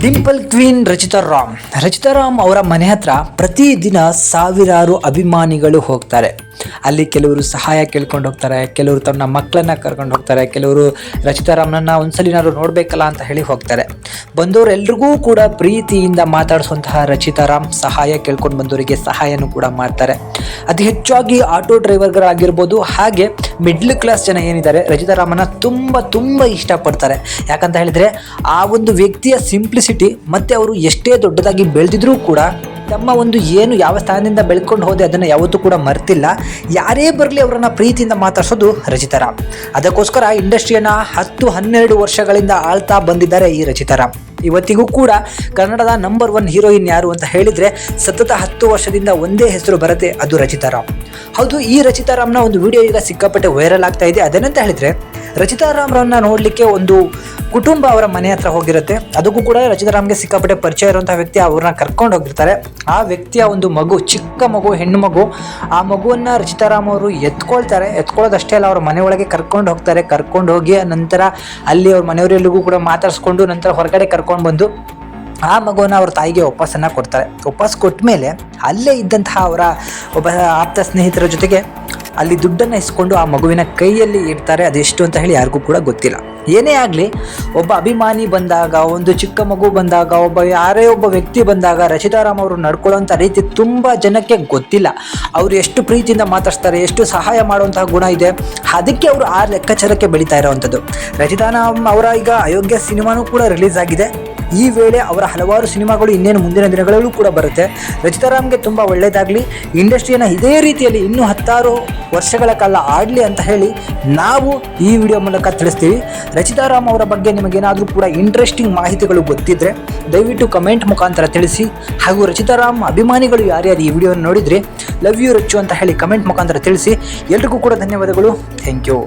Dimple queen Rachita Ram ಅವರ ಮನೆ ಹತ್ರ ಪ್ರತಿದಿನ ಸಾವಿರಾರು ಅಭಿಮಾನಿಗಳು ಹೋಗ್ತಾರೆ. ಅಲ್ಲಿ ಕೆಲವರು ಸಹಾಯ ಕೇಳ್ಕೊಂಡು ಹೋಗ್ತಾರೆ, ಕೆಲವರು ತನ್ನ ಮಕ್ಕಳನ್ನ ಕರ್ಕೊಂಡು ಹೋಗ್ತಾರೆ, ಕೆಲವರು ರಚಿತಾ ರಾಮ್ನನ್ನ ಒಂದ್ಸಲಿನಾದ್ರು ನೋಡ್ಬೇಕಲ್ಲ ಅಂತ ಹೇಳಿ ಹೋಗ್ತಾರೆ. ಬಂದವರೆಲ್ರಿಗೂ ಕೂಡ ಪ್ರೀತಿಯಿಂದ ಮಾತಾಡಿಸುವಂತಹ ರಚಿತಾ ರಾಮ್ ಸಹಾಯ ಕೇಳ್ಕೊಂಡು ಬಂದವರಿಗೆ ಸಹಾಯನೂ ಕೂಡ ಮಾಡ್ತಾರೆ. ಅತಿ ಹೆಚ್ಚಾಗಿ ಆಟೋ ಡ್ರೈವರ್ಗಳಾಗಿರ್ಬೋದು, ಹಾಗೆ ಮಿಡ್ಲ್ ಕ್ಲಾಸ್ ಜನ ಏನಿದ್ದಾರೆ ರಚಿತಾ ರಾಮನ್ನ ತುಂಬ ಇಷ್ಟಪಡ್ತಾರೆ. ಯಾಕಂತ ಹೇಳಿದ್ರೆ ಆ ಒಂದು ವ್ಯಕ್ತಿಯ ಸಿಂಪ್ಲಿಸಿಟಿ ಮತ್ತು ಅವರು ಎಷ್ಟೇ ದೊಡ್ಡದಾಗಿ ಬೆಳೆದಿದ್ರೂ ಕೂಡ ತಮ್ಮ ಒಂದು ಏನು ಯಾವ ಸ್ಥಾನದಿಂದ ಬೆಳ್ಕೊಂಡು ಹೋದೆ ಅದನ್ನು ಯಾವತ್ತೂ ಕೂಡ ಮರ್ತಿಲ್ಲ. ಯಾರೇ ಬರಲಿ ಅವರನ್ನು ಪ್ರೀತಿಯಿಂದ ಮಾತಾಡ್ಸೋದು ರಚಿತಾ ರಾಮ್. ಅದಕ್ಕೋಸ್ಕರ ಇಂಡಸ್ಟ್ರಿಯನ್ನು 10-12 ವರ್ಷಗಳಿಂದ ಆಳ್ತಾ ಬಂದಿದ್ದಾರೆ ಈ ರಚಿತಾ ರಾಮ್. ಇವತ್ತಿಗೂ ಕೂಡ ಕನ್ನಡದ ನಂಬರ್ 1 ಹೀರೋಯಿನ್ ಯಾರು ಅಂತ ಹೇಳಿದರೆ ಸತತ 10 ವರ್ಷದಿಂದ ಒಂದೇ ಹೆಸರು ಬರುತ್ತೆ, ಅದು ರಚಿತಾ ರಾಮ್. ಹೌದು, ಈ ರಚಿತಾ ರಾಮ್ನ ಒಂದು ವಿಡಿಯೋ ಈಗ ಸಿಕ್ಕಾಪಟ್ಟೆ ವೈರಲ್ ಆಗ್ತಾ ಇದೆ. ಅದೇನಂತ ಹೇಳಿದರೆ ರಚಿತಾ ರಾಮ್ರನ್ನ ನೋಡಲಿಕ್ಕೆ ಒಂದು ಕುಟುಂಬ ಅವರ ಮನೆ ಹತ್ರ ಹೋಗಿರುತ್ತೆ. ಅದಕ್ಕೂ ಕೂಡ ರಚಿತಾ ರಾಮ್ಗೆ ಸಿಕ್ಕಾಪಟ್ಟೆ ಪರಿಚಯ ಇರುವಂಥ ವ್ಯಕ್ತಿ ಅವ್ರನ್ನ ಕರ್ಕೊಂಡು ಹೋಗಿರ್ತಾರೆ. ಆ ವ್ಯಕ್ತಿಯ ಒಂದು ಮಗು, ಚಿಕ್ಕ ಮಗು, ಹೆಣ್ಣು ಮಗು, ಆ ಮಗುವನ್ನು ರಚಿತಾ ರಾಮ್ ಅವರು ಎತ್ಕೊಳ್ಳೋದಷ್ಟೇ ಅಲ್ಲ, ಅವ್ರ ಮನೆ ಒಳಗೆ ಕರ್ಕೊಂಡು ಹೋಗ್ತಾರೆ. ಕರ್ಕೊಂಡು ಹೋಗಿ ನಂತರ ಅಲ್ಲಿ ಅವ್ರ ಮನೆಯವರೆಲ್ಲರಿಗೂ ಕೂಡ ಮಾತಾಡಿಸ್ಕೊಂಡು ನಂತರ ಹೊರಗಡೆ ಕರ್ಕೊಂಡು ಬಂದು ಆ ಮಗುವನ್ನು ಅವ್ರ ತಾಯಿಗೆ ವಾಪಸ್ಸನ್ನು ಕೊಡ್ತಾರೆ. ವಾಪಸ್ ಕೊಟ್ಟ ಮೇಲೆ ಅಲ್ಲೇ ಇದ್ದಂತಹ ಅವರ ಒಬ್ಬ ಆಪ್ತ ಸ್ನೇಹಿತರ ಜೊತೆಗೆ ಅಲ್ಲಿ ದುಡ್ಡನ್ನು ಇಸ್ಕೊಂಡು ಆ ಮಗುವಿನ ಕೈಯಲ್ಲಿ ಇಡ್ತಾರೆ. ಅದೆಷ್ಟು ಅಂತ ಹೇಳಿ ಯಾರಿಗೂ ಕೂಡ ಗೊತ್ತಿಲ್ಲ. ಏನೇ ಆಗಲಿ, ಒಬ್ಬ ಅಭಿಮಾನಿ ಬಂದಾಗ, ಒಂದು ಚಿಕ್ಕ ಮಗು ಬಂದಾಗ, ಯಾರೇ ಒಬ್ಬ ವ್ಯಕ್ತಿ ಬಂದಾಗ ರಚಿತಾ ರಾಮ್ ಅವರು ನಡ್ಕೊಳ್ಳೋಂಥ ರೀತಿ ತುಂಬ ಜನಕ್ಕೆ ಗೊತ್ತಿಲ್ಲ. ಅವರು ಎಷ್ಟು ಪ್ರೀತಿಯಿಂದ ಮಾತಾಡ್ತಾರೆ, ಎಷ್ಟು ಸಹಾಯ ಮಾಡುವಂತಹ ಗುಣ ಇದೆ, ಅದಕ್ಕೆ ಅವರು ಆ ಲೆಕ್ಕಾಚಾರಕ್ಕೆ ಬೆಳೀತಾ ಇರೋವಂಥದ್ದು. ರಚಿತಾ ರಾಮ್ ಅವರ ಈಗ ಅಯೋಗ್ಯ ಸಿನಿಮಾನೂ ಕೂಡ ರಿಲೀಸ್ ಆಗಿದೆ. ಈ ವೇಳೆ ಅವರ ಹಲವಾರು ಸಿನಿಮಾಗಳು ಇನ್ನೇನು ಮುಂದಿನ ದಿನಗಳಲ್ಲೂ ಕೂಡ ಬರುತ್ತೆ. ರಚಿತಾ ರಾಮ್ಗೆ ತುಂಬ ಒಳ್ಳೆಯದಾಗಲಿ, ಇಂಡಸ್ಟ್ರಿಯನ್ನು ಇದೇ ರೀತಿಯಲ್ಲಿ ಇನ್ನೂ 10 ವರ್ಷಗಳ ಕಾಲ ಆಡಲಿ ಅಂತ ಹೇಳಿ ನಾವು ಈ ವಿಡಿಯೋ ಮೂಲಕ ತಿಳಿಸ್ತೀವಿ. ರಚಿತಾ ರಾಮ್ ಅವರ ಬಗ್ಗೆ ನಿಮಗೇನಾದರೂ ಕೂಡ ಇಂಟ್ರೆಸ್ಟಿಂಗ್ ಮಾಹಿತಿಗಳು ಗೊತ್ತಿದ್ದರೆ ದಯವಿಟ್ಟು ಕಮೆಂಟ್ ಮುಖಾಂತರ ತಿಳಿಸಿ. ಹಾಗೂ ರಚಿತಾ ರಾಮ್ ಅಭಿಮಾನಿಗಳು ಯಾರ್ಯಾರು ಈ ವಿಡಿಯೋನ ನೋಡಿದರೆ ಲವ್ ಯು ರಚ್ಚು ಅಂತ ಹೇಳಿ ಕಮೆಂಟ್ ಮುಖಾಂತರ ತಿಳಿಸಿ. ಎಲ್ರಿಗೂ ಕೂಡ ಧನ್ಯವಾದಗಳು. Thank you.